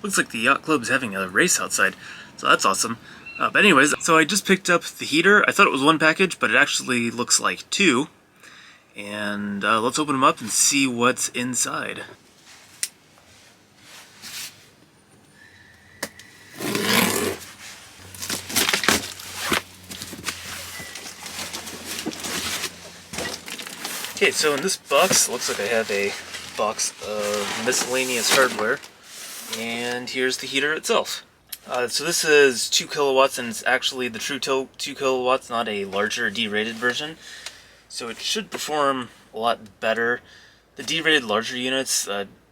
Looks like the yacht club is having a race outside, so that's awesome. But anyways, so I just picked up the heater. I thought it was one package, but it actually looks like two. And let's open them up and see what's inside. Okay, so in this box, it looks like I have a box of miscellaneous hardware. And here's the heater itself. So this is 2 kilowatts, and it's actually the true 2 kilowatts, not a larger D-rated version. So it should perform a lot better. The D-rated larger units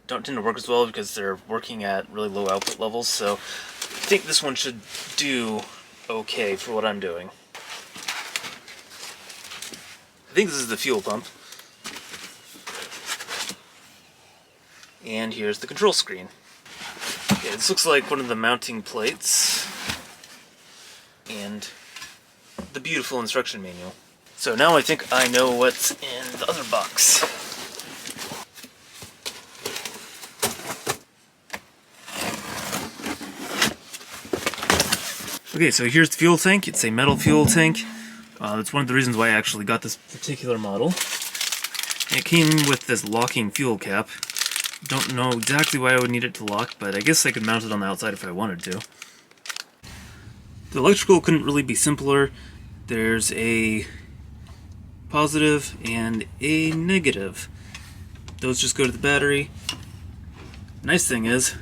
don't tend to work as well because they're working at really low output levels. So I think this one should do okay for what I'm doing. I think this is the fuel pump. And here's the control screen. Okay, this looks like one of the mounting plates and the beautiful instruction manual. So now I think I know what's in the other box. Okay, so here's the fuel tank. It's a metal fuel tank. That's one of the reasons why I actually got this particular model. It came with this locking fuel cap. Don't know exactly why I would need it to lock, but I guess I could mount it on the outside if I wanted to. The electrical couldn't really be simpler. There's a positive and a negative. Those just go to the battery. Nice thing is,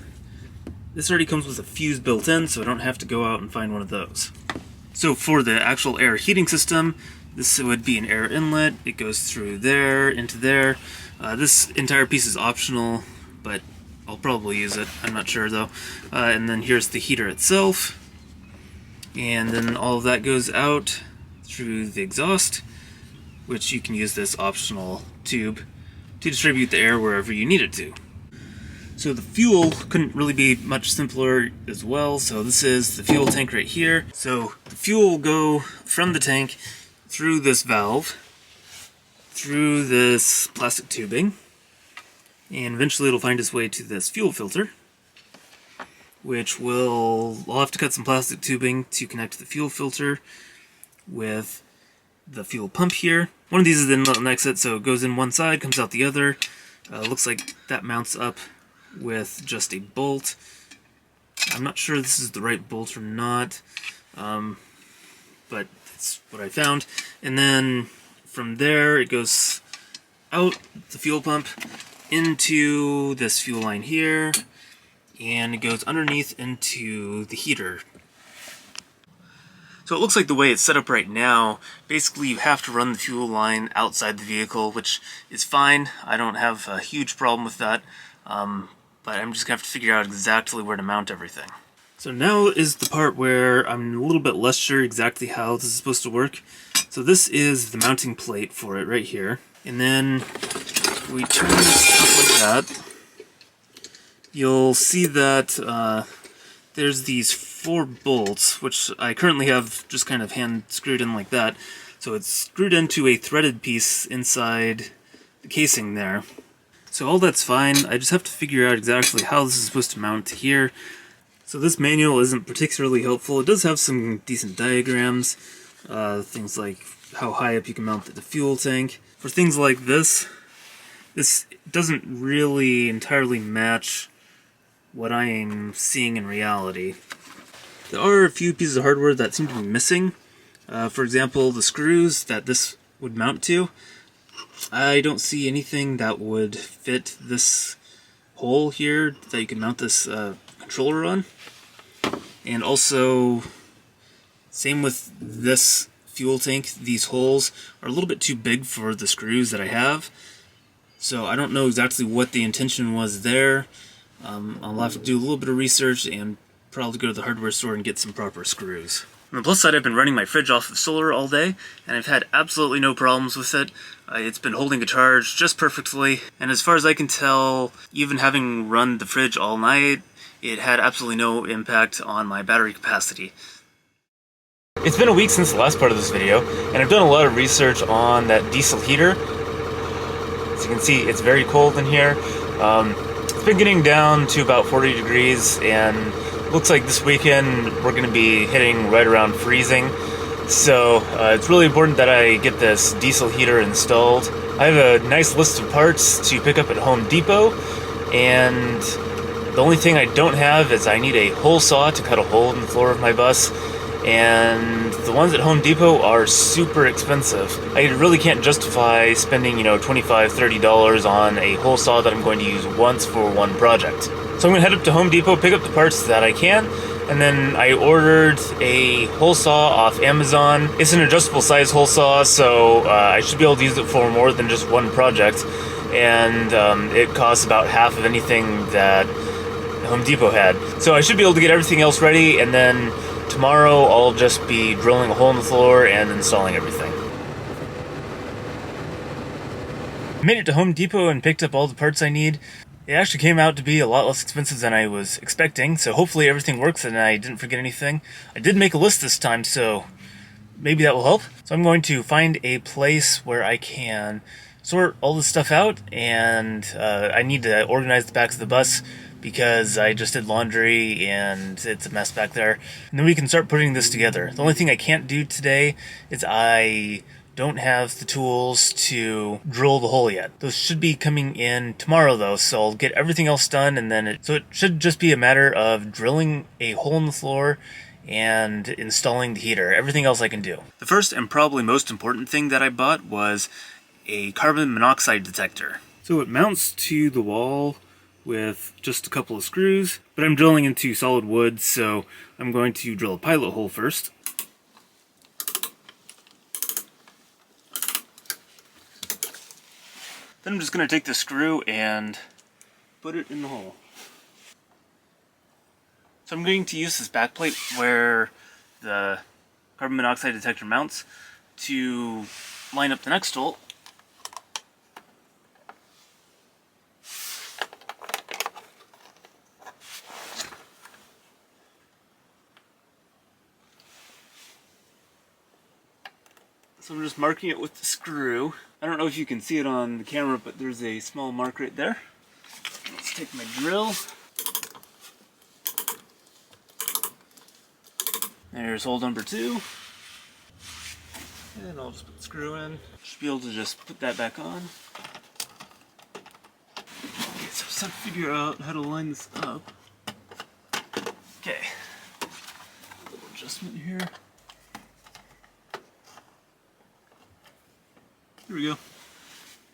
this already comes with a fuse built in, so I don't have to go out and find one of those. So for the actual air heating system, this would be an air inlet. It goes through there, into there. This entire piece is optional, but I'll probably use it. I'm not sure though. And then here's the heater itself. And then all of that goes out through the exhaust, which you can use this optional tube to distribute the air wherever you need it to. So the fuel couldn't really be much simpler as well. So this is the fuel tank right here. So the fuel will go from the tank through this valve, through this plastic tubing, and eventually it'll find its way to this fuel filter, which I'll have to cut some plastic tubing to connect the fuel filter with the fuel pump here. One of these is the inlet and exit, so it goes in one side, comes out the other. Looks like that mounts up with just a bolt. I'm not sure this is the right bolt or not, but that's what I found. And then from there it goes out the fuel pump into this fuel line here, and it goes underneath into the heater. So it looks like the way it's set up right now, basically you have to run the fuel line outside the vehicle, which is fine. I don't have a huge problem with that, but I'm just going to have to figure out exactly where to mount everything. So now is the part where I'm a little bit less sure exactly how this is supposed to work. So this is the mounting plate for it right here. And then we turn this up like that. You'll see that there's these 4 bolts, which I currently have just kind of hand screwed in like that. So it's screwed into a threaded piece inside the casing there. So all that's fine. I just have to figure out exactly how this is supposed to mount to here. So this manual isn't particularly helpful. It does have some decent diagrams, things like how high up you can mount the fuel tank. For things like this doesn't really entirely match what I am seeing in reality. There are a few pieces of hardware that seem to be missing. For example, the screws that this would mount to. I don't see anything that would fit this hole here that you can mount this controller on. And also, same with this fuel tank, these holes are a little bit too big for the screws that I have. So I don't know exactly what the intention was there. I'll have to do a little bit of research and probably go to the hardware store and get some proper screws. On the plus side, I've been running my fridge off of solar all day, and I've had absolutely no problems with it. It's been holding a charge just perfectly, and as far as I can tell, even having run the fridge all night, it had absolutely no impact on my battery capacity. It's been a week since the last part of this video, and I've done a lot of research on that diesel heater. As you can see, it's very cold in here. It's been getting down to about 40 degrees, and looks like this weekend we're going to be hitting right around freezing. So it's really important that I get this diesel heater installed. I have a nice list of parts to pick up at Home Depot, and the only thing I don't have is I need a hole saw to cut a hole in the floor of my bus, and the ones at Home Depot are super expensive. I really can't justify spending, $25, $30 on a hole saw that I'm going to use once for one project. So I'm going to head up to Home Depot, pick up the parts that I can, and then I ordered a hole saw off Amazon. It's an adjustable size hole saw, so I should be able to use it for more than just one project. And it costs about half of anything that Home Depot had. So I should be able to get everything else ready, and then tomorrow I'll just be drilling a hole in the floor and installing everything. I made it to Home Depot and picked up all the parts I need. It actually came out to be a lot less expensive than I was expecting, so hopefully everything works and I didn't forget anything. I did make a list this time, so maybe that will help. So I'm going to find a place where I can sort all this stuff out, and I need to organize the backs of the bus because I just did laundry and it's a mess back there. And then we can start putting this together. The only thing I can't do today is I don't have the tools to drill the hole yet. Those should be coming in tomorrow though, so I'll get everything else done, and then it should just be a matter of drilling a hole in the floor and installing the heater. Everything else I can do. The first and probably most important thing that I bought was a carbon monoxide detector. So it mounts to the wall with just a couple of screws, but I'm drilling into solid wood, so I'm going to drill a pilot hole first. Then I'm just going to take the screw and put it in the hole. So I'm going to use this back plate where the carbon monoxide detector mounts to line up the next hole. So I'm just marking it with the screw. I don't know if you can see it on the camera, but there's a small mark right there. Let's take my drill. There's hole number 2. And I'll just put the screw in. Should be able to just put that back on. Okay, so just have to figure out how to line this up. Okay. A little adjustment here. Here we go.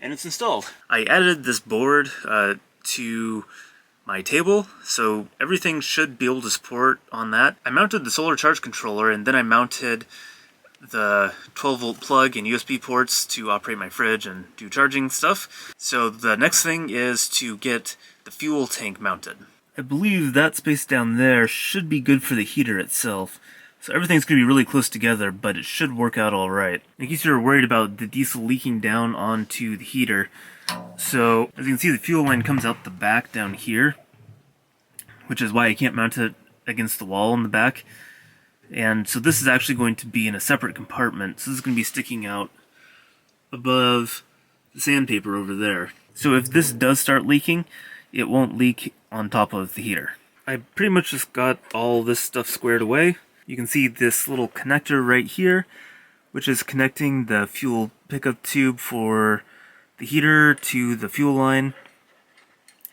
And it's installed. I added this board to my table, so everything should be able to support on that. I mounted the solar charge controller, and then I mounted the 12-volt plug and USB ports to operate my fridge and do charging stuff. So the next thing is to get the fuel tank mounted. I believe that space down there should be good for the heater itself. So everything's going to be really close together, but it should work out alright. In case you're worried about the diesel leaking down onto the heater, so as you can see, the fuel line comes out the back down here, which is why I can't mount it against the wall in the back. And so this is actually going to be in a separate compartment, so this is going to be sticking out above the sandpaper over there. So if this does start leaking, it won't leak on top of the heater. I pretty much just got all this stuff squared away. You can see this little connector right here, which is connecting the fuel pickup tube for the heater to the fuel line.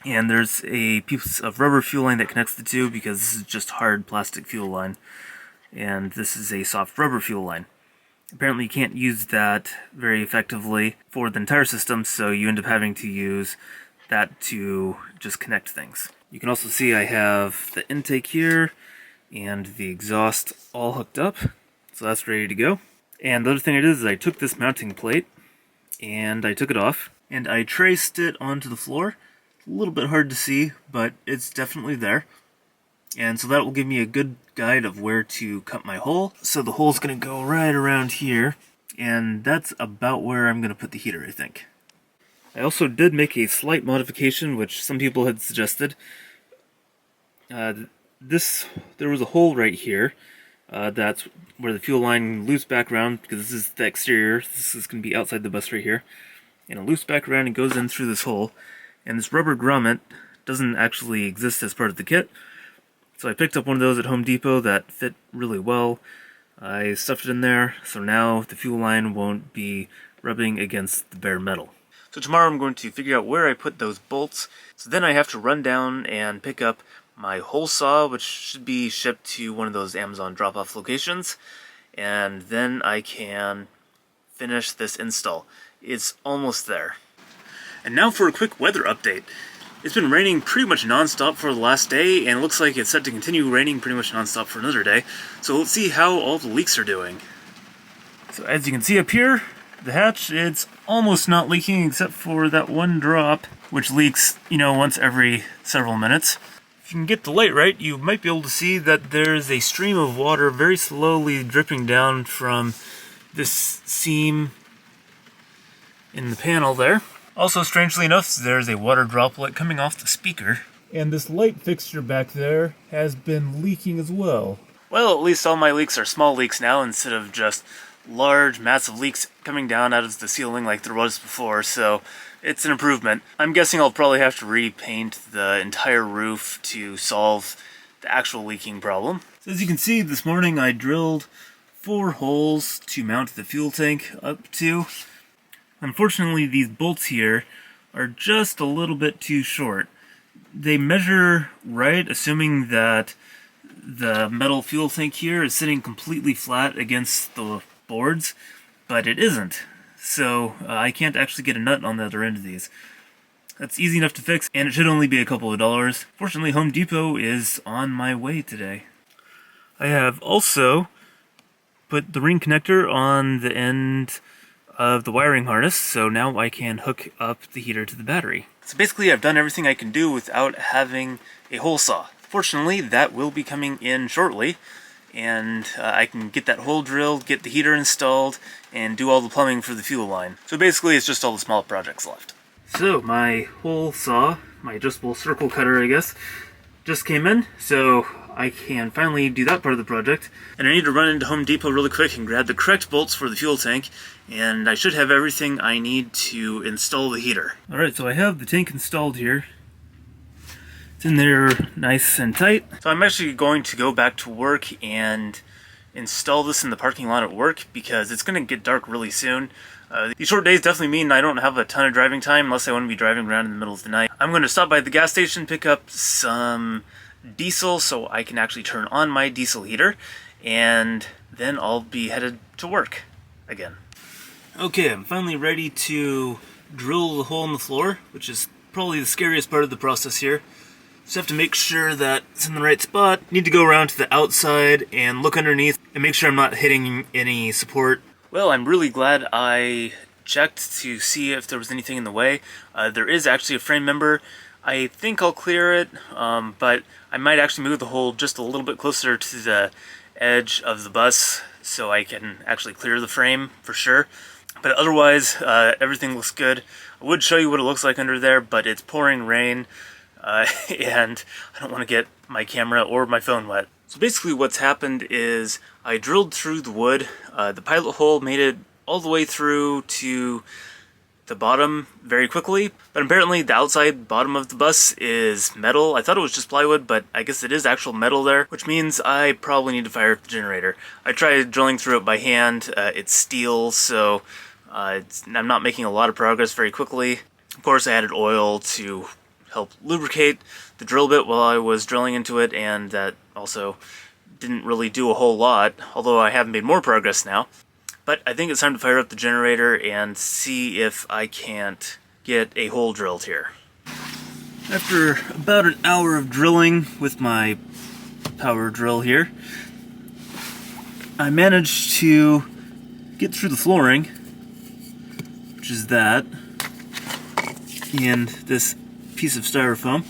And there's a piece of rubber fuel line that connects the two, because this is just hard plastic fuel line. And this is a soft rubber fuel line. Apparently you can't use that very effectively for the entire system, so you end up having to use that to just connect things. You can also see I have the intake here and the exhaust all hooked up, so that's ready to go. And the other thing I did is I took this mounting plate and I took it off and I traced it onto the floor. It's a little bit hard to see, but it's definitely there. And so that will give me a good guide of where to cut my hole. So the hole's going to go right around here, and that's about where I'm going to put the heater, I think. I also did make a slight modification, which some people had suggested. There was a hole right here. That's where the fuel line loops back around, because this is the exterior. This is going to be outside the bus right here. And it loops back around and goes in through this hole. And this rubber grommet doesn't actually exist as part of the kit. So I picked up one of those at Home Depot that fit really well. I stuffed it in there, so now the fuel line won't be rubbing against the bare metal. So tomorrow I'm going to figure out where I put those bolts. So then I have to run down and pick up my hole saw, which should be shipped to one of those Amazon drop-off locations. And then I can finish this install. It's almost there. And now for a quick weather update. It's been raining pretty much non-stop for the last day, and it looks like it's set to continue raining pretty much non-stop for another day. So let's see how all the leaks are doing. So as you can see up here, the hatch, it's almost not leaking except for that one drop, which leaks, once every several minutes. If you can get the light right, you might be able to see that there's a stream of water very slowly dripping down from this seam in the panel there. Also, strangely enough, there's a water droplet coming off the speaker. And this light fixture back there has been leaking as well. Well, at least all my leaks are small leaks now instead of just large, massive leaks coming down out of the ceiling like there was before, so it's an improvement. I'm guessing I'll probably have to repaint the entire roof to solve the actual leaking problem. So as you can see, this morning I drilled 4 holes to mount the fuel tank up to. Unfortunately, these bolts here are just a little bit too short. They measure right, assuming that the metal fuel tank here is sitting completely flat against the boards, but it isn't. So I can't actually get a nut on the other end of these. That's easy enough to fix, and it should only be a couple of dollars. Fortunately, Home Depot is on my way today. I have also put the ring connector on the end of the wiring harness, so now I can hook up the heater to the battery. So basically I've done everything I can do without having a hole saw. Fortunately, that will be coming in shortly, and I can get that hole drilled, get the heater installed, and do all the plumbing for the fuel line. So basically it's just all the small projects left. So my hole saw, my adjustable circle cutter I guess, just came in, so I can finally do that part of the project. And I need to run into Home Depot really quick and grab the correct bolts for the fuel tank, and I should have everything I need to install the heater. Alright, so I have the tank installed here. It's in there nice and tight. So I'm actually going to go back to work and install this in the parking lot at work because it's going to get dark really soon. These short days definitely mean I don't have a ton of driving time unless I want to be driving around in the middle of the night. I'm going to stop by the gas station, pick up some diesel so I can actually turn on my diesel heater, and then I'll be headed to work again. Okay, I'm finally ready to drill the hole in the floor, which is probably the scariest part of the process here. Just have to make sure that it's in the right spot. Need to go around to the outside and look underneath and make sure I'm not hitting any support. Well, I'm really glad I checked to see if there was anything in the way. There is actually a frame member. I think I'll clear it, but I might actually move the hole just a little bit closer to the edge of the bus so I can actually clear the frame for sure. But otherwise, everything looks good. I would show you what it looks like under there, but it's pouring rain, and I don't want to get my camera or my phone wet. So basically what's happened is I drilled through the wood. The pilot hole made it all the way through to the bottom very quickly, but apparently the outside bottom of the bus is metal. I thought it was just plywood, but I guess it is actual metal there, which means I probably need to fire up the generator. I tried drilling through it by hand. It's steel, so I'm not making a lot of progress very quickly. Of course, I added oil to help lubricate the drill bit while I was drilling into it, and that also didn't really do a whole lot, although I have made more progress now. But I think it's time to fire up the generator and see if I can't get a hole drilled here. After about an hour of drilling with my power drill here, I managed to get through the flooring, which is that, and this piece of styrofoam.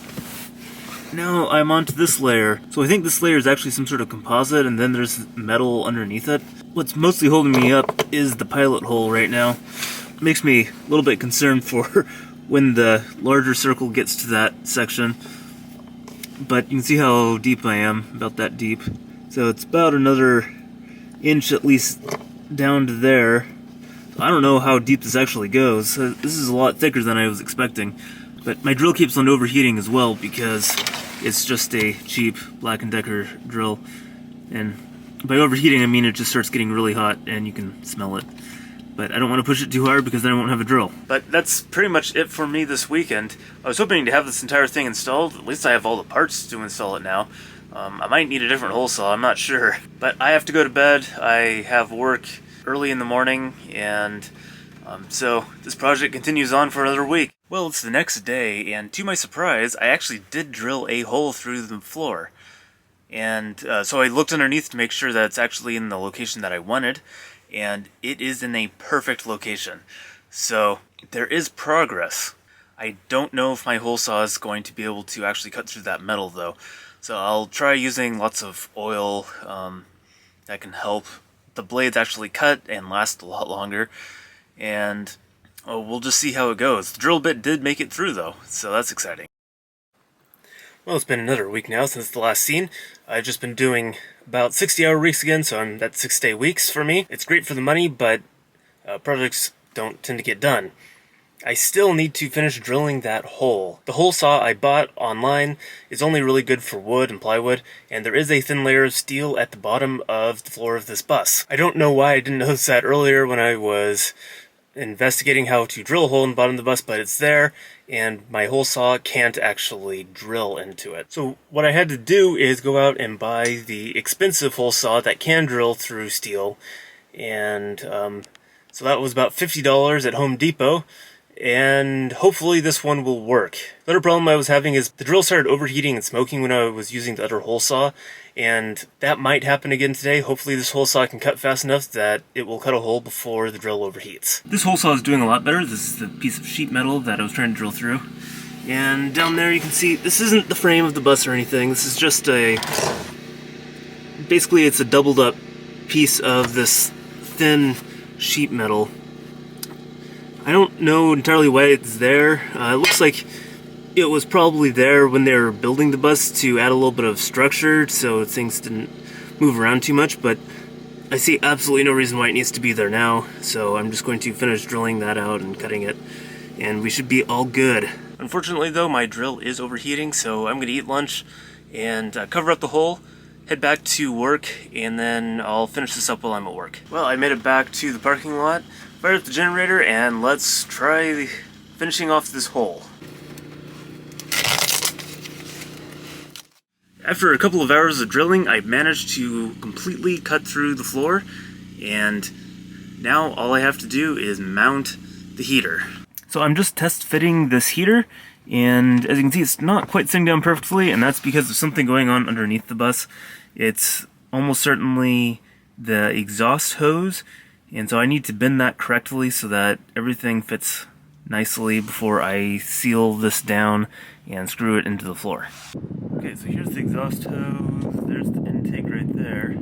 Now I'm onto this layer. So I think this layer is actually some sort of composite, and then there's metal underneath it. What's mostly holding me up is the pilot hole right now. It makes me a little bit concerned for when the larger circle gets to that section. But you can see how deep I am, about that deep. So it's about another inch at least down to there. I don't know how deep this actually goes. This is a lot thicker than I was expecting. But my drill keeps on overheating as well because it's just a cheap Black & Decker drill. And by overheating, I mean it just starts getting really hot and you can smell it. But I don't want to push it too hard because then I won't have a drill. But that's pretty much it for me this weekend. I was hoping to have this entire thing installed. At least I have all the parts to install it now. I might need a different hole saw, I'm not sure. But I have to go to bed. I have work early in the morning, and so this project continues on for another week. Well, it's the next day, and to my surprise, I actually did drill a hole through the floor. And so I looked underneath to make sure that it's actually in the location that I wanted, and it is in a perfect location. So there is progress. I don't know if my hole saw is going to be able to actually cut through that metal, though. So I'll try using lots of oil that can help the blades actually cut and last a lot longer. And we'll just see how it goes. The drill bit did make it through, though, so that's exciting. Well, it's been another week now since the last scene. I've just been doing about 60-hour weeks again, so that's 6-day weeks for me. It's great for the money, but projects don't tend to get done. I still need to finish drilling that hole. The hole saw I bought online is only really good for wood and plywood, and there is a thin layer of steel at the bottom of the floor of this bus. I don't know why I didn't notice that earlier when I was investigating how to drill a hole in the bottom of the bus, but it's there, and my hole saw can't actually drill into it. So what I had to do is go out and buy the expensive hole saw that can drill through steel, and so that was about $50 at Home Depot. And hopefully this one will work. The other problem I was having is the drill started overheating and smoking when I was using the other hole saw, and that might happen again today. Hopefully this hole saw can cut fast enough that it will cut a hole before the drill overheats. This hole saw is doing a lot better. This is the piece of sheet metal that I was trying to drill through. And down there you can see, this isn't the frame of the bus or anything. This is just basically it's a doubled up piece of this thin sheet metal. I don't know entirely why it's there. It looks like it was probably there when they were building the bus to add a little bit of structure so things didn't move around too much, but I see absolutely no reason why it needs to be there now, so I'm just going to finish drilling that out and cutting it, and we should be all good. Unfortunately though, my drill is overheating, so I'm going to eat lunch and cover up the hole, head back to work, and then I'll finish this up while I'm at work. Well, I made it back to the parking lot, fired up the generator, and let's try finishing off this hole. After a couple of hours of drilling, I managed to completely cut through the floor, and now all I have to do is mount the heater. So I'm just test fitting this heater, and as you can see, it's not quite sitting down perfectly, and that's because there's something going on underneath the bus. It's almost certainly the exhaust hose, and so I need to bend that correctly so that everything fits nicely before I seal this down and screw it into the floor. Okay, so here's the exhaust hose. There's the intake right there.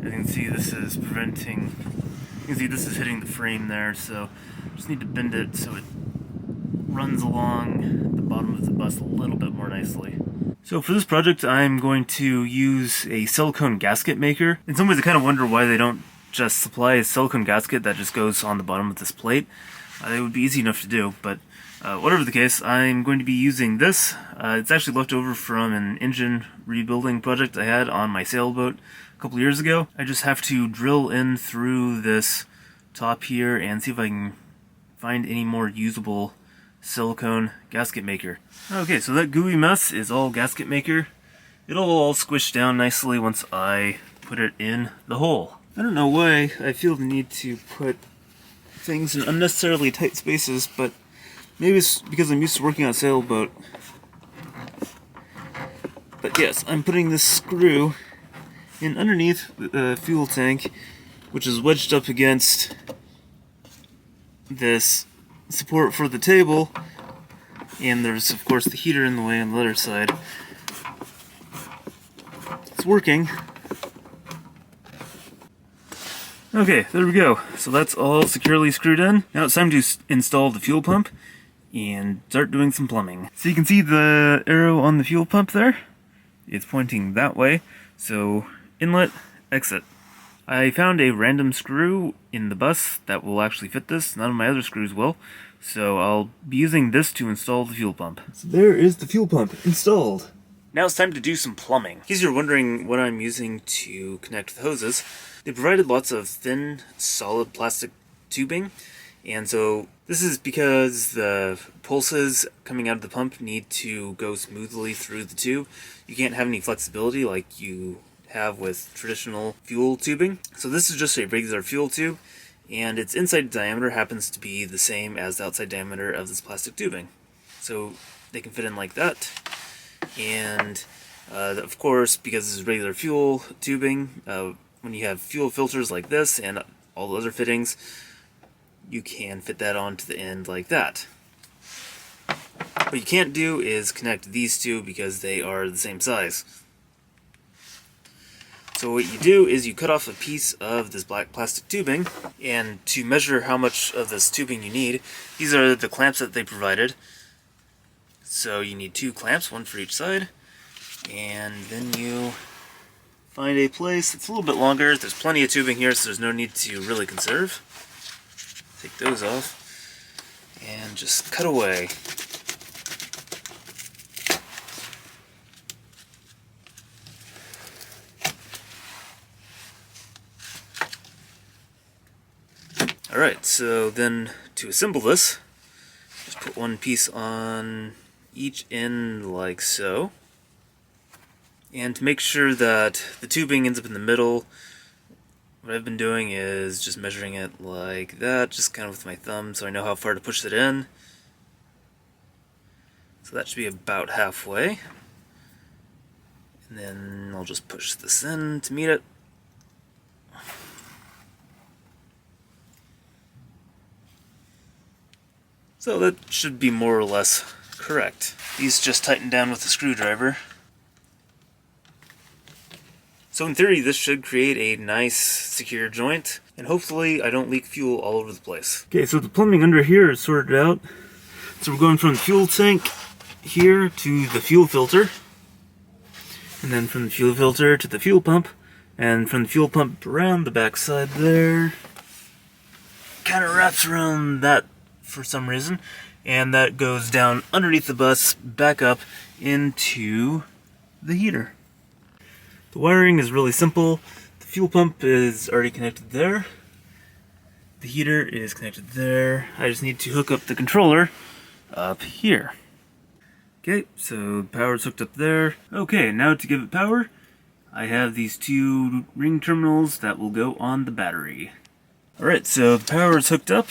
As you can see, this is hitting the frame there, so just need to bend it so it runs along the bottom of the bus a little bit more nicely. So for this project, I'm going to use a silicone gasket maker. In some ways, I kind of wonder why they don't just supply a silicone gasket that just goes on the bottom of this plate. It would be easy enough to do, but whatever the case, I'm going to be using this. It's actually left over from an engine rebuilding project I had on my sailboat a couple years ago. I just have to drill in through this top here and see if I can find any more usable silicone gasket maker. Okay, so that gooey mess is all gasket maker. It'll all squish down nicely once I put it in the hole. I don't know why I feel the need to put things in unnecessarily tight spaces, but maybe it's because I'm used to working on a sailboat. But yes, I'm putting this screw in underneath the fuel tank, which is wedged up against this support for the table, and there's of course the heater in the way on the other side. It's working. Okay, there we go. So that's all securely screwed in. Now it's time to install the fuel pump and start doing some plumbing. So you can see the arrow on the fuel pump there. It's pointing that way. So inlet, exit. I found a random screw in the bus that will actually fit this. None of my other screws will. So I'll be using this to install the fuel pump. So there is the fuel pump installed. Now it's time to do some plumbing. In case you're wondering what I'm using to connect the hoses, they provided lots of thin, solid plastic tubing. And so this is because the pulses coming out of the pump need to go smoothly through the tube. You can't have any flexibility like you have with traditional fuel tubing. So this is just a regular fuel tube, and its inside diameter happens to be the same as the outside diameter of this plastic tubing. So they can fit in like that. And of course, because this is regular fuel tubing, when you have fuel filters like this and all the other fittings, you can fit that onto the end like that. What you can't do is connect these two because they are the same size. So what you do is you cut off a piece of this black plastic tubing, and to measure how much of this tubing you need, these are the clamps that they provided. So you need 2 clamps, one for each side, and then you find a place that's a little bit longer. There's plenty of tubing here, so there's no need to really conserve. Take those off and just cut away. Alright, so then to assemble this, just put one piece on each end like so. And to make sure that the tubing ends up in the middle, what I've been doing is just measuring it like that, just kind of with my thumb, so I know how far to push it in. So that should be about halfway. And then I'll just push this in to meet it. So that should be more or less correct. These just tighten down with a screwdriver. So in theory, this should create a nice, secure joint, and hopefully I don't leak fuel all over the place. Okay, so the plumbing under here is sorted out. So we're going from the fuel tank here to the fuel filter, and then from the fuel filter to the fuel pump, and from the fuel pump around the back side there. Kind of wraps around that for some reason, and that goes down underneath the bus, back up into the heater. The wiring is really simple. The fuel pump is already connected there. The heater is connected there. I just need to hook up the controller up here. Okay, so the power's hooked up there. Okay, now to give it power, I have these 2 ring terminals that will go on the battery. Alright, so the power is hooked up.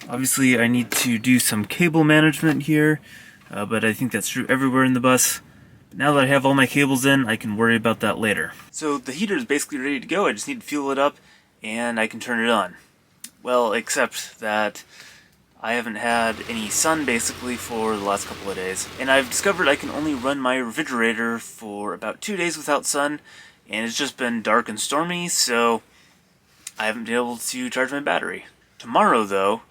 Obviously I need to do some cable management here, but I think that's true everywhere in the bus. Now that I have all my cables in, I can worry about that later. So the heater is basically ready to go. I just need to fuel it up and I can turn it on. Well, except that I haven't had any sun basically for the last couple of days. And I've discovered I can only run my refrigerator for about 2 days without sun, and it's just been dark and stormy, so I haven't been able to charge my battery. Tomorrow though,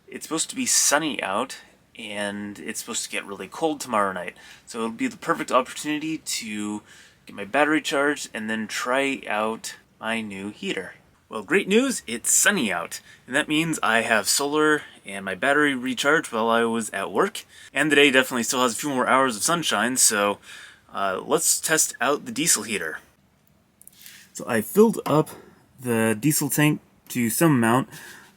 it's supposed to be sunny out, and it's supposed to get really cold tomorrow night. So it'll be the perfect opportunity to get my battery charged and then try out my new heater. Well, great news, it's sunny out. And that means I have solar and my battery recharged while I was at work. And the day definitely still has a few more hours of sunshine, so let's test out the diesel heater. So I filled up the diesel tank to some amount.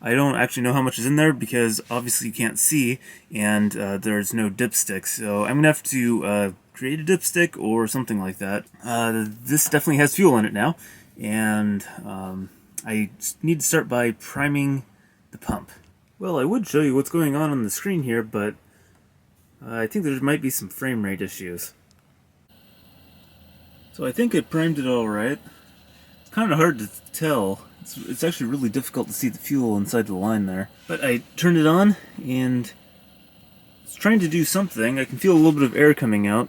I don't actually know how much is in there because obviously you can't see, and there's no dipstick, so I'm gonna have to create a dipstick or something like that. This definitely has fuel in it now, and I need to start by priming the pump. Well, I would show you what's going on the screen here, but I think there might be some frame rate issues. So I think I primed it all right. It's kind of hard to tell. It's actually really difficult to see the fuel inside the line there. But I turned it on, and it's trying to do something. I can feel a little bit of air coming out.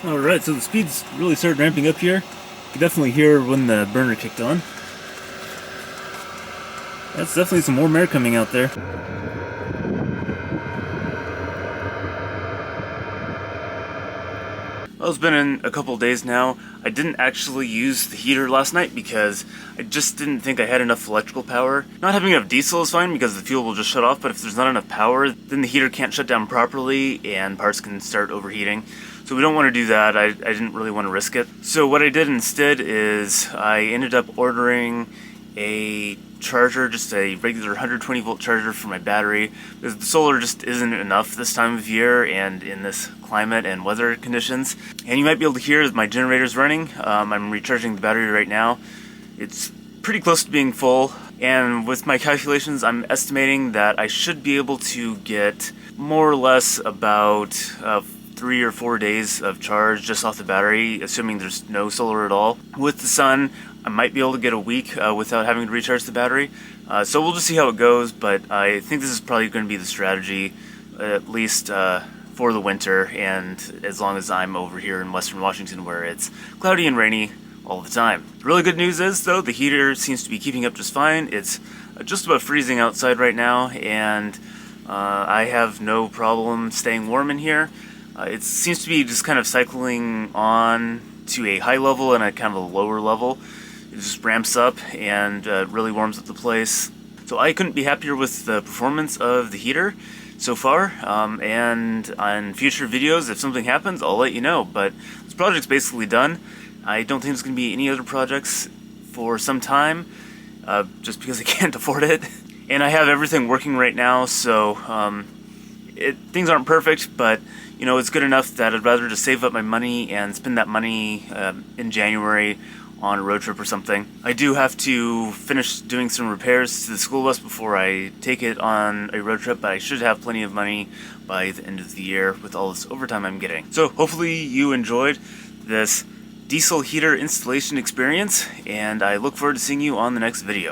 Alright, so the speeds really started ramping up here. You can definitely hear when the burner kicked on. That's definitely some warm air coming out there. Well, it's been a couple days now. I didn't actually use the heater last night because I just didn't think I had enough electrical power. Not having enough diesel is fine because the fuel will just shut off, but if there's not enough power, then the heater can't shut down properly and parts can start overheating. So we don't want to do that. I didn't really want to risk it. So what I did instead is I ended up ordering a charger, just a regular 120 volt charger for my battery, because the solar just isn't enough this time of year and in this climate and weather conditions. And you might be able to hear my generator's running. I'm recharging the battery right now. It's pretty close to being full, and with my calculations I'm estimating that I should be able to get more or less about 3 or 4 days of charge just off the battery, assuming there's no solar at all. With the sun, I might be able to get a week without having to recharge the battery. So we'll just see how it goes, but I think this is probably going to be the strategy, at least for the winter, and as long as I'm over here in Western Washington where it's cloudy and rainy all the time. The really good news is, though, the heater seems to be keeping up just fine. It's just about freezing outside right now, and I have no problem staying warm in here. It seems to be just kind of cycling on to a high level and a kind of a lower level. It just ramps up and really warms up the place. So I couldn't be happier with the performance of the heater so far. And on future videos, if something happens, I'll let you know. But this project's basically done. I don't think there's going to be any other projects for some time, just because I can't afford it. And I have everything working right now, so things aren't perfect, but you know, it's good enough that I'd rather just save up my money and spend that money in January on a road trip or something. I do have to finish doing some repairs to the school bus before I take it on a road trip, but I should have plenty of money by the end of the year with all this overtime I'm getting. So hopefully you enjoyed this diesel heater installation experience, and I look forward to seeing you on the next video.